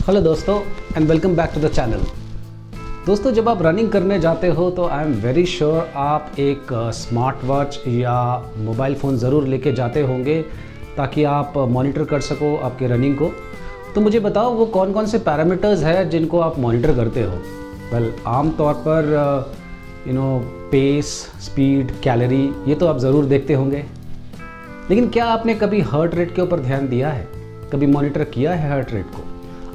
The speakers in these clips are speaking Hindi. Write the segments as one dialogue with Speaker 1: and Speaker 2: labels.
Speaker 1: हेलो दोस्तों and welcome back to the channel. दोस्तों, जब आप रनिंग करने जाते हो तो आई एम वेरी श्योर आप एक स्मार्ट वॉच या मोबाइल फ़ोन ज़रूर लेके जाते होंगे ताकि आप मॉनिटर कर सको आपके रनिंग को। तो मुझे बताओ वो कौन कौन से पैरामीटर्स हैं जिनको आप मॉनिटर करते हो। वेल, आम तौर पर पेस, स्पीड, कैलोरी, ये तो आप ज़रूर देखते होंगे। लेकिन क्या आपने कभी हार्ट रेट के ऊपर ध्यान दिया है? कभी मॉनिटर किया है हार्ट रेट को?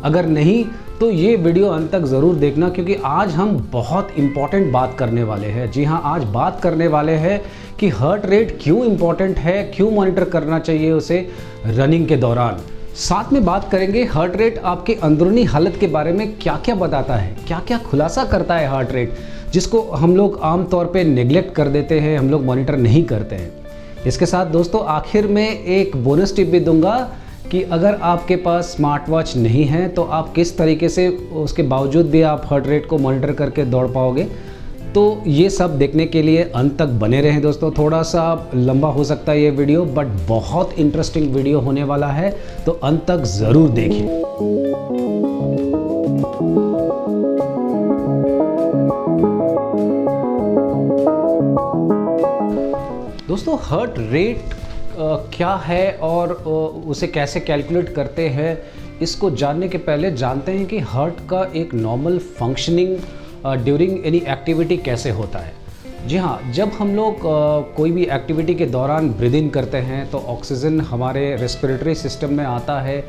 Speaker 1: अगर नहीं तो ये वीडियो अंत तक ज़रूर देखना, क्योंकि आज हम बहुत इम्पॉर्टेंट बात करने वाले हैं। जी हाँ, आज बात करने वाले हैं कि हार्ट रेट क्यों इम्पॉर्टेंट है, क्यों मॉनिटर करना चाहिए उसे रनिंग के दौरान। साथ में बात करेंगे हार्ट रेट आपके अंदरूनी हालत के बारे में क्या क्या बताता है, क्या क्या खुलासा करता है हार्ट रेट, जिसको हम लोग आम तौर पे नेग्लेक्ट कर देते हैं, हम लोग मॉनिटर नहीं करते हैं। इसके साथ दोस्तों आखिर में एक बोनस टिप भी दूंगा कि अगर आपके पास स्मार्ट वॉच नहीं है तो आप किस तरीके से उसके बावजूद भी आप हार्ट रेट को मॉनिटर करके दौड़ पाओगे। तो ये सब देखने के लिए अंत तक बने रहें दोस्तों। थोड़ा सा लंबा हो सकता है ये वीडियो, बट बहुत इंटरेस्टिंग वीडियो होने वाला है, तो अंत तक ज़रूर देखिए। दोस्तों, हार्ट रेट क्या है और उसे कैसे कैलकुलेट करते हैं, इसको जानने के पहले जानते हैं कि हार्ट का एक normal functioning during any activity कैसे होता है। जी हाँ, जब हम लोग कोई भी एक्टिविटी के दौरान ब्रीद इन करते हैं तो ऑक्सीजन हमारे रेस्पिरेटरी सिस्टम में आता है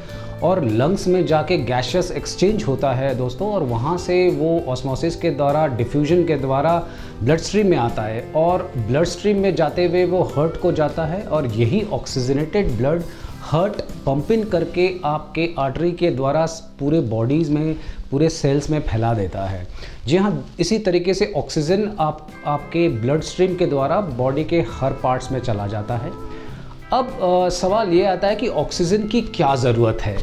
Speaker 1: और लंग्स में जाके गैसियस एक्सचेंज होता है दोस्तों, और वहाँ से वो ऑस्मोसिस के द्वारा, डिफ्यूजन के द्वारा ब्लड स्ट्रीम में आता है और ब्लड स्ट्रीम में जाते हुए वो हार्ट को जाता है, और यही oxygenated blood heart pump in करके आपके आर्टरी के द्वारा पूरे बॉडीज़ में, पूरे सेल्स में फैला देता है। जी हाँ, इसी तरीके से ऑक्सीजन आपके ब्लड स्ट्रीम के द्वारा बॉडी के हर पार्ट्स में चला जाता है। अब सवाल ये आता है कि ऑक्सीजन की क्या ज़रूरत है।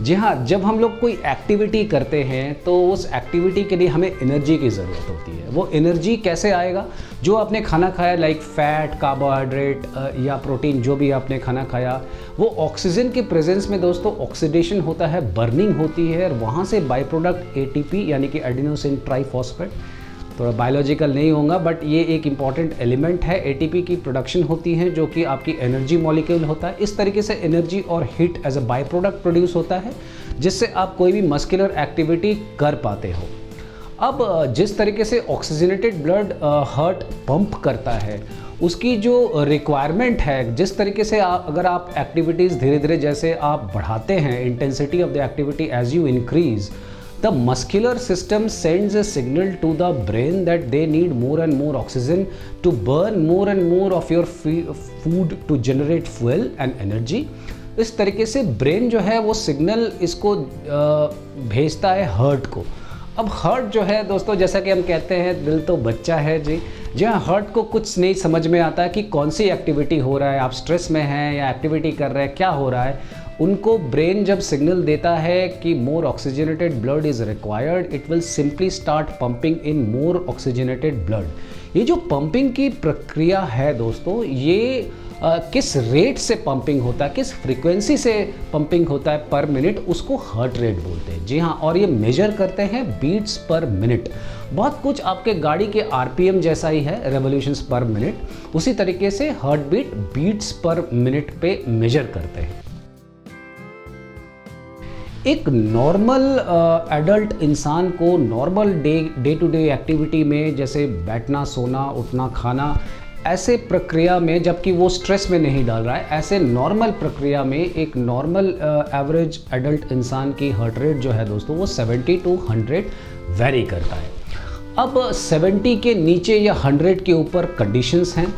Speaker 1: जी हाँ, जब हम लोग कोई एक्टिविटी करते हैं तो उस एक्टिविटी के लिए हमें एनर्जी की ज़रूरत होती है। वो एनर्जी कैसे आएगा? जो आपने खाना खाया, लाइक फैट, कार्बोहाइड्रेट या प्रोटीन, जो भी आपने खाना खाया, वो ऑक्सीजन के प्रेजेंस में दोस्तों ऑक्सीडेशन होता है, बर्निंग होती है, और वहाँ से बाई प्रोडक्ट एटीपी यानी कि एडिनोसिन ट्राइफॉस्फेट, थोड़ा बायोलॉजिकल नहीं होगा बट ये एक इम्पॉर्टेंट एलिमेंट है, एटीपी की प्रोडक्शन होती है जो कि आपकी एनर्जी मॉलिक्यूल होता है। इस तरीके से एनर्जी और heat as a byproduct produce होता है, जिससे आप कोई भी मस्कुलर एक्टिविटी कर पाते हो। अब जिस तरीके से ऑक्सीजनेटेड ब्लड हार्ट पंप करता है, उसकी जो रिक्वायरमेंट है, जिस तरीके से अगर आप एक्टिविटीज़ धीरे धीरे जैसे आप बढ़ाते हैं, intensity of the activity as you increase, the muscular system sends a signal to the brain that they need more and more oxygen to burn more and more of your food to generate fuel and energy। इस तरीके से ब्रेन जो है वो सिग्नल इसको भेजता है हार्ट को। अब हार्ट जो है दोस्तों, जैसा कि हम कहते हैं दिल तो बच्चा है जी। जहाँ हार्ट को कुछ नहीं समझ में आता है कि कौन सी एक्टिविटी हो रहा है, आप स्ट्रेस में हैं या एक्टिविटी कर रहे हैं, क्या हो रहा है। उनको ब्रेन जब सिग्नल देता है कि more oxygenated blood is required, it will simply start pumping in more oxygenated blood. ये जो पंपिंग की प्रक्रिया है दोस्तों, ये किस रेट से पंपिंग होता है, किस फ्रीक्वेंसी से पंपिंग होता है पर मिनट, उसको हार्ट रेट बोलते हैं। जी हाँ, और ये मेजर करते हैं बीट्स पर मिनट। बहुत कुछ आपके गाड़ी के आरपीएम जैसा ही है, रेवोल्यूशंस पर मिनट, उसी तरीके से heart beat beats per minute पे मेजर करते हैं। एक नॉर्मल एडल्ट इंसान को normal day to day activity में, जैसे बैठना, सोना, उठना, खाना, ऐसे प्रक्रिया में, जबकि वो स्ट्रेस में नहीं डाल रहा है, ऐसे नॉर्मल प्रक्रिया में एक नॉर्मल एवरेज एडल्ट इंसान की हार्ट रेट जो है दोस्तों वो 70 to 100 वेरी करता है। अब 70 के नीचे या 100 के ऊपर कंडीशंस हैं।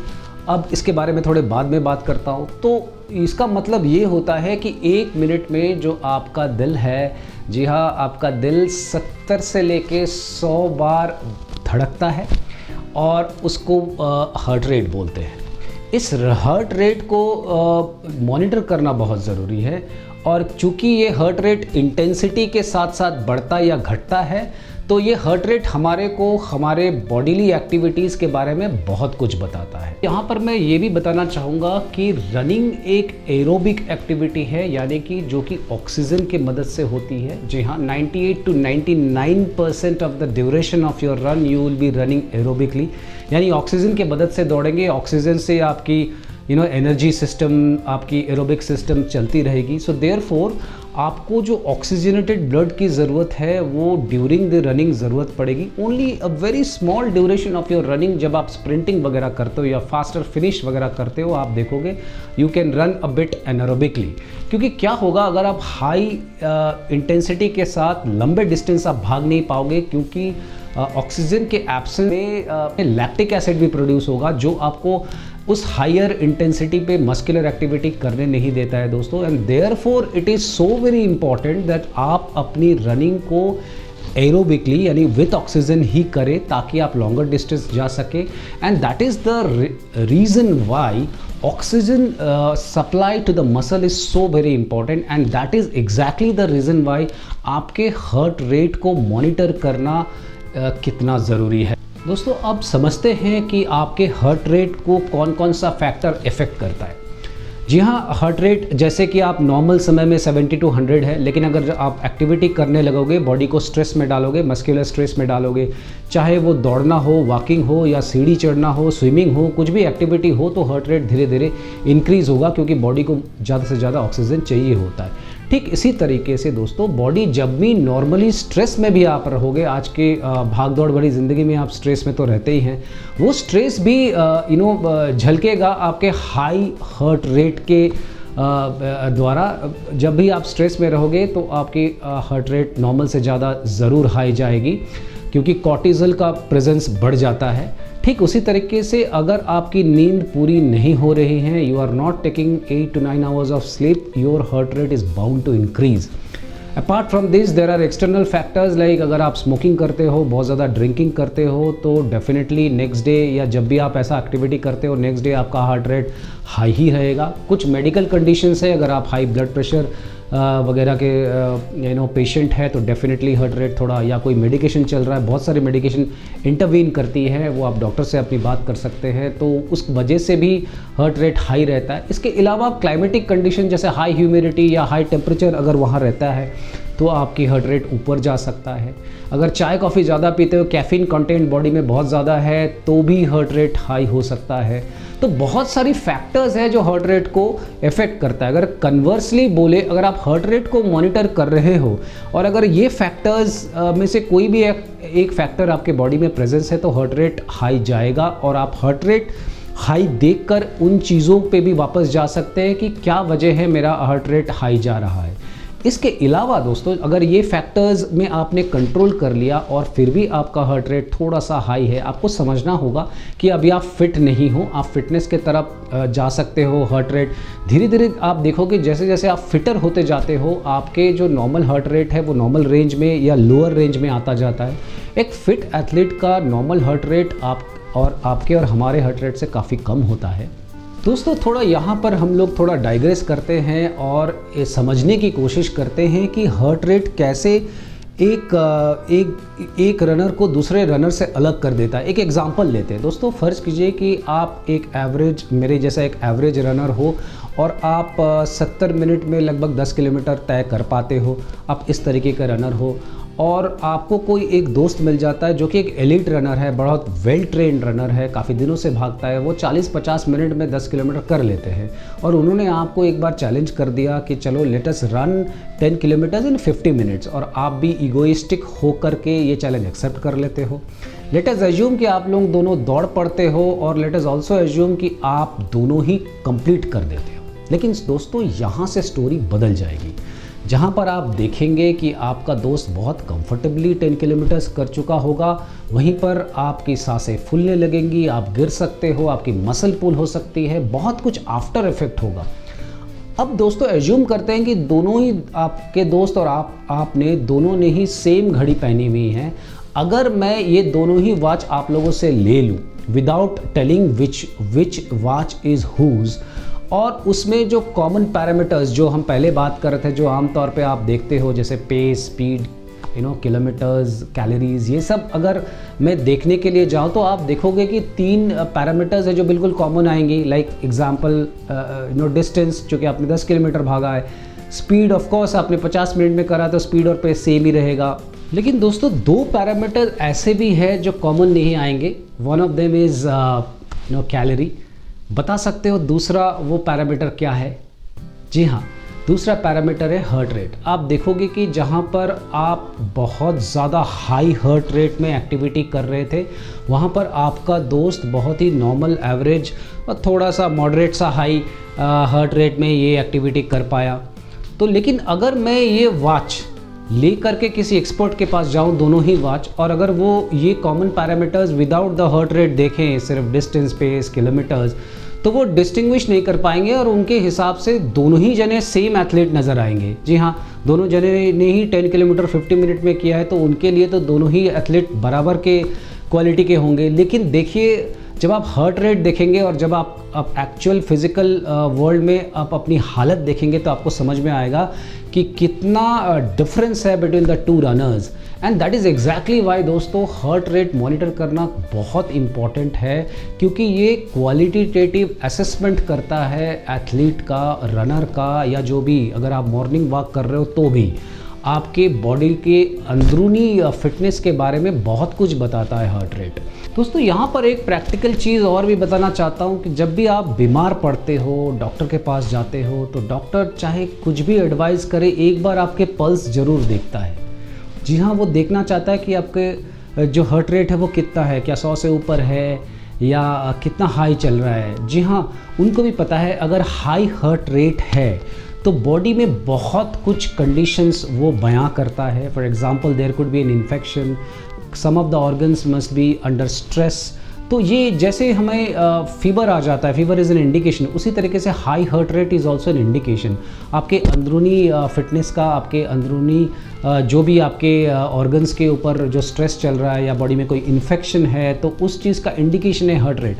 Speaker 1: अब इसके बारे में थोड़े बाद में बात करता हूँ। तो इसका मतलब ये होता है कि एक मिनट में जो आपका दिल है, जी हाँ, आपका दिल 70 से लेके 100 बार धड़कता है और उसको हार्ट रेट बोलते हैं। इस हार्ट रेट को मॉनिटर करना बहुत ज़रूरी है, और चूँकि ये हार्ट रेट इंटेंसिटी के साथ साथ बढ़ता या घटता है, तो ये हार्ट रेट हमारे को हमारे बॉडीली एक्टिविटीज़ के बारे में बहुत कुछ बताता है। यहाँ पर मैं ये भी बताना चाहूँगा कि रनिंग एक एरोबिक एक्टिविटी है, यानी कि जो कि ऑक्सीजन की मदद से होती है। जी हाँ, 98 to 99% of the duration of your run you will be running aerobically, यानी ऑक्सीजन की मदद से दौड़ेंगे। ऑक्सीजन से आपकी एनर्जी सिस्टम, आपकी एरोबिक सिस्टम चलती रहेगी। सो देयरफॉर आपको जो ऑक्सीजनेटेड ब्लड की ज़रूरत है वो ड्यूरिंग द रनिंग ज़रूरत पड़ेगी। Only a very small duration of your running, जब आप स्प्रिंटिंग वगैरह करते हो या फास्टर फिनिश वगैरह करते हो, आप देखोगे you can run a bit anaerobically. क्योंकि क्या होगा, अगर आप हाई इंटेंसिटी के साथ लंबे डिस्टेंस आप भाग नहीं पाओगे, क्योंकि ऑक्सीजन के एब्सेंस में लैक्टिक एसिड भी प्रोड्यूस होगा जो आपको उस हायर इंटेंसिटी पे मस्कुलर एक्टिविटी करने नहीं देता है दोस्तों। And therefore it is so very important that आप अपनी रनिंग को एरोबिकली यानी विथ ऑक्सीजन ही करें, ताकि आप लॉन्गर डिस्टेंस जा सके। And that is the reason why oxygen supply to the muscle is so very important, and that is exactly the reason why आपके हार्ट रेट को मॉनिटर करना कितना ज़रूरी है। दोस्तों, अब समझते हैं कि आपके हार्ट रेट को कौन कौन सा फैक्टर इफ़ेक्ट करता है। जी हाँ, हार्ट रेट जैसे कि आप नॉर्मल समय में 70 to 100 है, लेकिन अगर आप एक्टिविटी करने लगोगे, बॉडी को स्ट्रेस में डालोगे, मस्कुलर स्ट्रेस में डालोगे, चाहे वो दौड़ना हो, वॉकिंग हो या सीढ़ी चढ़ना हो, स्विमिंग हो, कुछ भी एक्टिविटी हो, तो हार्ट रेट धीरे धीरे इंक्रीज़ होगा, क्योंकि बॉडी को ज़्यादा से ज़्यादा ऑक्सीजन चाहिए होता है। ठीक इसी तरीके से दोस्तों, बॉडी जब भी नॉर्मली स्ट्रेस में भी आप रहोगे, आज के भाग दौड़ भरी ज़िंदगी में आप स्ट्रेस में तो रहते ही हैं, वो स्ट्रेस भी झलकेगा आपके हाई हार्ट रेट के द्वारा। जब भी आप स्ट्रेस में रहोगे तो आपकी हार्ट रेट नॉर्मल से ज़्यादा ज़रूर हाई जाएगी, क्योंकि कॉर्टिज़ोल का प्रेजेंस बढ़ जाता है। ठीक उसी तरीके से अगर आपकी नींद पूरी नहीं हो रही है, you are not taking 8 to 9 hours of sleep, your heart rate is bound to increase. Apart from this there are external factors, like अगर आप स्मोकिंग करते हो, बहुत ज़्यादा ड्रिंकिंग करते हो, तो डेफिनेटली नेक्स्ट डे या जब भी आप ऐसा एक्टिविटी करते हो, नेक्स्ट डे आपका हार्ट रेट हाई ही रहेगा। कुछ मेडिकल कंडीशंस है, अगर आप हाई ब्लड प्रेशर वगैरह के पेशेंट है, तो डेफिनेटली हार्ट रेट थोड़ा, या कोई मेडिकेशन चल रहा है, बहुत सारी मेडिकेशन इंटरवीन करती है, वो आप डॉक्टर से अपनी बात कर सकते हैं, तो उस वजह से भी हार्ट रेट हाई रहता है। इसके अलावा क्लाइमेटिक कंडीशन जैसे हाई ह्यूमिडिटी या हाई टेम्परेचर अगर वहाँ रहता है, तो आपकी हार्ट रेट ऊपर जा सकता है। अगर चाय कॉफ़ी ज़्यादा पीते हो, कैफ़ीन कंटेंट बॉडी में बहुत ज़्यादा है, तो भी हार्ट रेट हाई हो सकता है। तो बहुत सारी फैक्टर्स है जो हार्ट रेट को इफ़ेक्ट करता है। अगर कन्वर्सली बोले, अगर आप हार्ट रेट को मॉनिटर कर रहे हो और अगर ये फैक्टर्स में से कोई भी एक फैक्टर आपके बॉडी में प्रेजेंस है, तो हार्ट रेट हाई जाएगा, और आप हार्ट रेट हाई देखकर उन चीज़ों पे भी वापस जा सकते हैं कि क्या वजह है मेरा हार्ट रेट हाई जा रहा है। इसके अलावा दोस्तों, अगर ये फैक्टर्स में आपने कंट्रोल कर लिया और फिर भी आपका हार्ट रेट थोड़ा सा हाई है, आपको समझना होगा कि अभी आप फिट नहीं हो, आप फिटनेस के तरफ जा सकते हो। हार्ट रेट धीरे धीरे आप देखोगे, जैसे जैसे आप फिटर होते जाते हो, आपके जो नॉर्मल हार्ट रेट है वो नॉर्मल रेंज में या लोअर रेंज में आता जाता है। एक फिट एथलीट का नॉर्मल हार्ट रेट आपके और हमारे हार्ट रेट से काफ़ी कम होता है। दोस्तों, थोड़ा यहाँ पर हम लोग थोड़ा डाइग्रेस करते हैं और ये समझने की कोशिश करते हैं कि हार्ट रेट कैसे एक रनर को दूसरे रनर से अलग कर देता है। एक एग्जांपल लेते हैं दोस्तों। फ़र्ज़ कीजिए कि आप एक एवरेज, मेरे जैसा एक एवरेज रनर हो और आप 70 मिनट में लगभग 10 किलोमीटर तय कर पाते हो। आप इस तरीके का रनर हो और आपको कोई एक दोस्त मिल जाता है जो कि एक एलीट रनर है, बहुत वेल ट्रेन्ड रनर है, काफ़ी दिनों से भागता है, वो 40-50 मिनट में 10 किलोमीटर कर लेते हैं, और उन्होंने आपको एक बार चैलेंज कर दिया कि चलो लेट अस रन 10 किलोमीटर्स इन 50 मिनट्स, और आप भी ईगोइस्टिक हो करके ये चैलेंज एक्सेप्ट कर लेते हो। लेट अस एज्यूम कि आप लोग दोनों दौड़ पड़ते हो, और लेट अस ऑल्सो एज्यूम कि आप दोनों ही कंप्लीट कर देते हो। लेकिन दोस्तों, यहाँ से स्टोरी बदल जाएगी, जहाँ पर आप देखेंगे कि आपका दोस्त बहुत कंफर्टेबली 10 किलोमीटर्स कर चुका होगा, वहीं पर आपकी सांसें फूलने लगेंगी, आप गिर सकते हो, आपकी मसल पुल हो सकती है, बहुत कुछ आफ्टर इफेक्ट होगा। अब दोस्तों, एज्यूम करते हैं कि दोनों ही आपके दोस्त और आपने दोनों ने ही सेम घड़ी पहनी हुई है। अगर मैं ये दोनों ही वॉच आप लोगों से ले लूँ without telling which watch is whose, और उसमें जो कॉमन पैरामीटर्स जो हम पहले बात कर रहे थे, जो आमतौर पे आप देखते हो, जैसे पेस, स्पीड, किलोमीटर्स, कैलोरीज, ये सब अगर मैं देखने के लिए जाऊँ तो आप देखोगे कि 3 पैरामीटर्स है जो बिल्कुल कॉमन आएंगी। लाइक एग्जांपल डिस्टेंस, जो कि आपने 10 किलोमीटर भागा है। स्पीड, ऑफ कोर्स आपने 50 मिनट में करा तो स्पीड और पेस सेम ही रहेगा। लेकिन दोस्तों 2 पैरामीटर ऐसे भी है जो कॉमन नहीं आएंगे। One of them is calorie. बता सकते हो दूसरा वो पैरामीटर क्या है? जी हाँ, दूसरा पैरामीटर है हार्ट रेट। आप देखोगे कि जहाँ पर आप बहुत ज़्यादा हाई हार्ट रेट में एक्टिविटी कर रहे थे, वहाँ पर आपका दोस्त बहुत ही नॉर्मल, एवरेज और थोड़ा सा मॉडरेट सा हाई हार्ट रेट में ये एक्टिविटी कर पाया। तो लेकिन अगर मैं ये वॉच ले करके किसी एक्सपर्ट के पास जाऊं, दोनों ही वॉच, और अगर वो ये common parameters without the heart rate देखें, सिर्फ डिस्टेंस, पेस, किलोमीटर्स, तो वो डिस्टिंग्विश नहीं कर पाएंगे और उनके हिसाब से दोनों ही जने सेम एथलीट नज़र आएंगे। जी हाँ, दोनों जने ने ही 10 किलोमीटर 50 मिनट में किया है, तो उनके लिए तो दोनों ही एथलीट बराबर के क्वालिटी के होंगे। लेकिन देखिए, जब आप हार्ट रेट देखेंगे और जब आप एक्चुअल फिजिकल वर्ल्ड में आप अपनी हालत देखेंगे तो आपको समझ में आएगा कि कितना डिफरेंस है between the 2 runners. And that is exactly Y दोस्तों हार्ट रेट मॉनिटर करना बहुत इम्पॉर्टेंट है, क्योंकि ये क्वालिटेटिव असेसमेंट करता है एथलीट का, रनर का, या जो भी, अगर आप मॉर्निंग वॉक कर रहे हो तो भी आपके बॉडी के अंदरूनी फिटनेस के बारे में बहुत कुछ बताता है हार्ट रेट। दोस्तों यहाँ पर एक प्रैक्टिकल चीज़ और भी बताना चाहता हूँ कि जब भी आप बीमार पड़ते हो, डॉक्टर के पास जाते हो, तो डॉक्टर चाहे कुछ भी एडवाइस करे, एक बार आपके पल्स ज़रूर देखता है। जी हाँ, वो देखना चाहता है कि आपके जो हार्ट रेट है वो कितना है, क्या 100 से ऊपर है या कितना हाई चल रहा है। जी हाँ, उनको भी पता है अगर हाई हार्ट रेट है तो बॉडी में बहुत कुछ कंडीशंस वो बयां करता है। For example, there could be an infection, some of the organs must be under stress. तो ये जैसे हमें फीवर आ जाता है, फीवर इज़ एन इंडिकेशन, उसी तरीके से high heart rate is also an indication आपके अंदरूनी फिटनेस का, आपके अंदरूनी जो भी आपके ऑर्गन्स के ऊपर जो स्ट्रेस चल रहा है या बॉडी में कोई इन्फेक्शन है, तो उस चीज़ का इंडिकेशन है हार्ट रेट।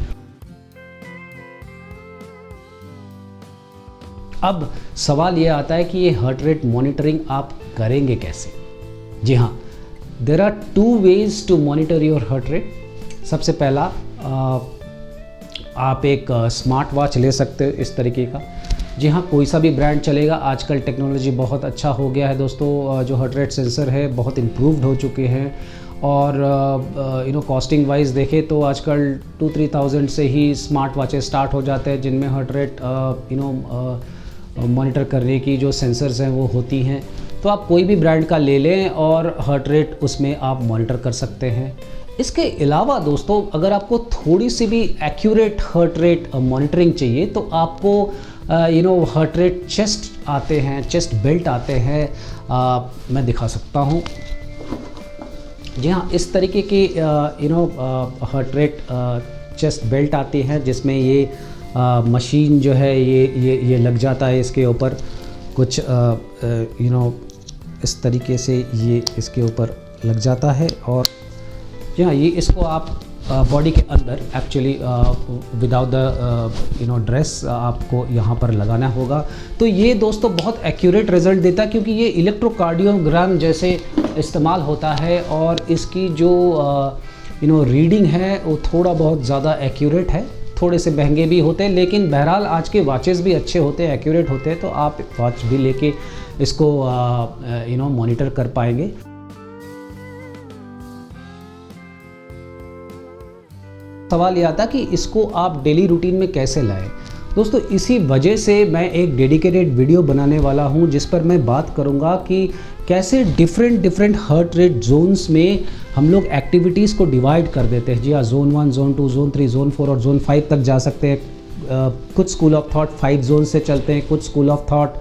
Speaker 1: अब सवाल ये आता है कि ये हार्ट रेट मॉनिटरिंग आप करेंगे कैसे? जी हाँ, there are 2 ways to monitor your heart rate. सबसे पहला, आप एक स्मार्ट वॉच ले सकते हो इस तरीके का। जी हाँ, कोई सा भी ब्रांड चलेगा। आजकल टेक्नोलॉजी बहुत अच्छा हो गया है दोस्तों, जो हार्ट रेट सेंसर है बहुत इम्प्रूव्ड हो चुके हैं, और कॉस्टिंग वाइज देखें तो आजकल 2-3,000 से ही स्मार्ट वॉचेस स्टार्ट हो जाते हैं, जिनमें हार्ट रेट मॉनिटर करने की जो सेंसर्स हैं वो होती हैं। तो आप कोई भी ब्रांड का ले लें और हार्ट रेट उसमें आप मॉनिटर कर सकते हैं। इसके अलावा दोस्तों, अगर आपको थोड़ी सी भी एक्यूरेट हार्ट रेट मॉनिटरिंग चाहिए तो आपको हार्ट रेट चेस्ट आते हैं, चेस्ट बेल्ट आते हैं। मैं दिखा सकता हूँ। जी हाँ, इस तरीके की हार्ट रेट चेस्ट बेल्ट आती हैं, जिसमें ये मशीन जो है ये लग जाता है इसके ऊपर कुछ इस तरीके से ये इसके ऊपर लग जाता है। और जी हाँ, ये इसको आप बॉडी के अंदर एक्चुअली विदाउट द ड्रेस आपको यहाँ पर लगाना होगा। तो ये दोस्तों बहुत एक्यूरेट रिजल्ट देता है, क्योंकि ये इलेक्ट्रोकार्डियोग्राम जैसे इस्तेमाल होता है और इसकी जो रीडिंग है वो थोड़ा बहुत ज़्यादा एक्यूरेट है। थोड़े से महंगे भी होते हैं, लेकिन बहरहाल आज के वॉचेस भी अच्छे होते हैं, एक्यूरेट होते हैं, तो आप वॉच भी लेके इसको मॉनिटर कर पाएंगे। सवाल यह आता कि इसको आप डेली रूटीन में कैसे लाएं। दोस्तों, इसी वजह से मैं एक डेडिकेटेड वीडियो बनाने वाला हूं, जिस पर मैं बात करूंगा कि कैसे डिफरेंट हार्ट रेट जोन्स में हम लोग एक्टिविटीज़ को डिवाइड कर देते हैं। जी हाँ, जोन 1, जोन 2, जोन 3, जोन 4 और जोन 5 तक जा सकते हैं। कुछ स्कूल ऑफ थॉट 5 जोन से चलते हैं, कुछ स्कूल ऑफ थॉट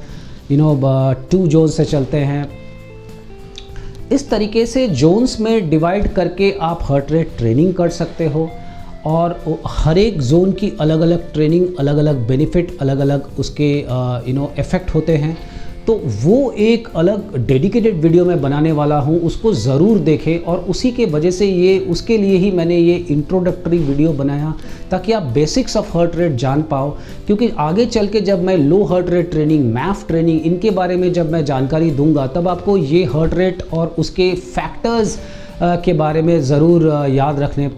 Speaker 1: 2 जोन से चलते हैं। इस तरीके से जोन्स में डिवाइड करके आप हार्ट रेट ट्रेनिंग कर सकते हो, और हर एक जोन की अलग अलग ट्रेनिंग, अलग अलग बेनिफिट, अलग अलग उसके इफ़ेक्ट होते हैं। तो वो एक अलग डेडिकेटेड वीडियो मैं बनाने वाला हूँ, उसको ज़रूर देखें। और उसी के वजह से उसके लिए ही मैंने ये इंट्रोडक्टरी वीडियो बनाया, ताकि आप बेसिक्स ऑफ हार्ट रेट जान पाओ। क्योंकि आगे चल के जब मैं low heart rate training, MAF training, इनके बारे में जब मैं जानकारी दूंगा, तब आपको ये हार्ट रेट और उसके फैक्टर्स के बारे में ज़रूर याद रखने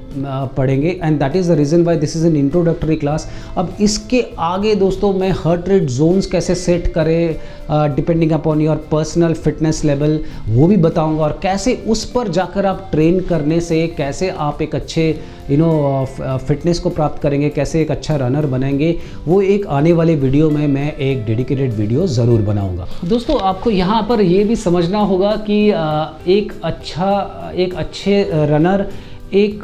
Speaker 1: पड़ेंगे। And that is the reason why this is an introductory class. अब इसके आगे दोस्तों मैं हार्ट रेट जोन्स कैसे सेट करें depending upon your personal fitness level, वो भी बताऊंगा। और कैसे उस पर जाकर आप ट्रेन करने से कैसे आप एक अच्छे फिटनेस को प्राप्त करेंगे, कैसे एक अच्छा रनर बनेंगे, वो एक आने वाले वीडियो में मैं एक डेडिकेटेड वीडियो ज़रूर बनाऊंगा। दोस्तों आपको यहाँ पर ये भी समझना होगा कि एक अच्छे रनर एक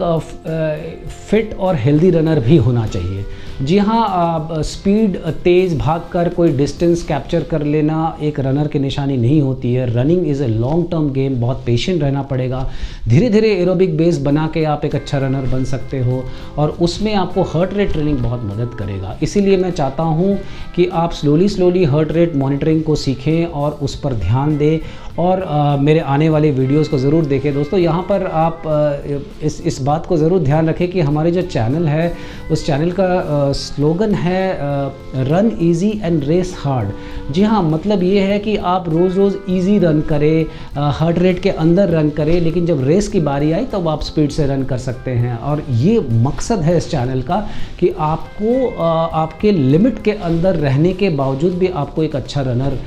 Speaker 1: फिट और हेल्दी रनर भी होना चाहिए। जी हाँ, स्पीड तेज़ भागकर कोई डिस्टेंस कैप्चर कर लेना एक रनर की निशानी नहीं होती है। Running is a long term game, बहुत पेशेंट रहना पड़ेगा। धीरे धीरे एरोबिक बेस बना के आप एक अच्छा रनर बन सकते हो, और उसमें आपको हार्ट रेट ट्रेनिंग बहुत मदद करेगा। इसीलिए मैं चाहता हूँ कि आप स्लोली हार्ट रेट मॉनिटरिंग को सीखें और उस पर ध्यान दें, और मेरे आने वाले वीडियोस को ज़रूर देखें। दोस्तों यहाँ पर आप इस बात को ज़रूर ध्यान रखें कि हमारे जो चैनल है, उस चैनल का स्लोगन है run easy and race hard. जी हाँ, मतलब ये है कि आप रोज़ इजी रन करें, हार्ट रेट के अंदर रन करें, लेकिन जब रेस की बारी आई तब आप स्पीड से रन कर सकते हैं। और ये मकसद है इस चैनल का कि आपको आपके लिमिट के अंदर रहने के बावजूद भी आपको एक अच्छा रनर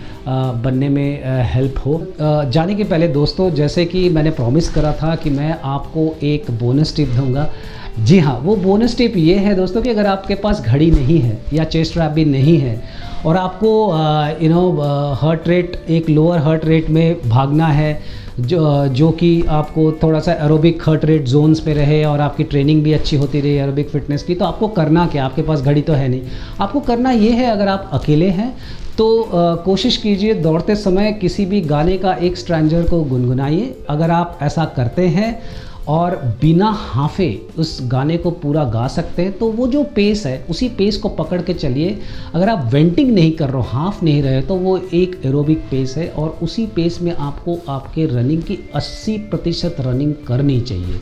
Speaker 1: बनने में हेल्प हो। जाने के पहले दोस्तों, जैसे कि मैंने प्रॉमिस करा था कि मैं आपको एक बोनस टिप दूंगा। जी हाँ, वो बोनस टिप ये है दोस्तों कि अगर आपके पास घड़ी नहीं है या चेस्ट रैप भी नहीं है, और आपको हार्ट रेट, एक लोअर हार्ट रेट में भागना है, जो कि आपको थोड़ा सा एरोबिक हार्ट रेट जोन्स पे रहे और आपकी ट्रेनिंग भी अच्छी होती रही एरोबिक फिटनेस की, तो आपको करना क्या, आपके पास घड़ी तो है नहीं, आपको करना ये है, अगर आप अकेले हैं तो कोशिश कीजिए दौड़ते समय किसी भी गाने का एक स्ट्रैंजर को गुनगुनाइए। अगर आप ऐसा करते हैं और बिना हाफे उस गाने को पूरा गा सकते हैं, तो वो जो पेस है उसी पेस को पकड़ के चलिए। अगर आप वेंटिंग नहीं कर रहे हो, हाफ नहीं रहे, तो वो एक एरोबिक पेस है, और उसी पेस में आपको आपके रनिंग की 80% रनिंग करनी चाहिए।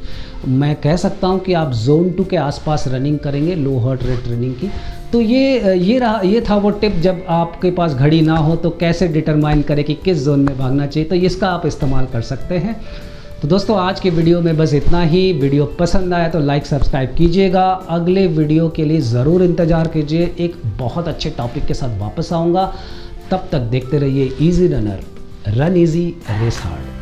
Speaker 1: मैं कह सकता हूँ कि आप जोन 2 के आसपास रनिंग करेंगे लो हार्ट रेट ट्रेनिंग की। तो ये था वो टिप, जब आपके पास घड़ी ना हो तो कैसे डिटरमाइन करें कि किस जोन में भागना चाहिए, तो इसका आप इस्तेमाल कर सकते हैं। तो दोस्तों आज के वीडियो में बस इतना ही। वीडियो पसंद आया तो लाइक सब्सक्राइब कीजिएगा। अगले वीडियो के लिए ज़रूर इंतज़ार कीजिए, एक बहुत अच्छे टॉपिक के साथ वापस आऊँगा। तब तक देखते रहिए easy runner, run easy race hard.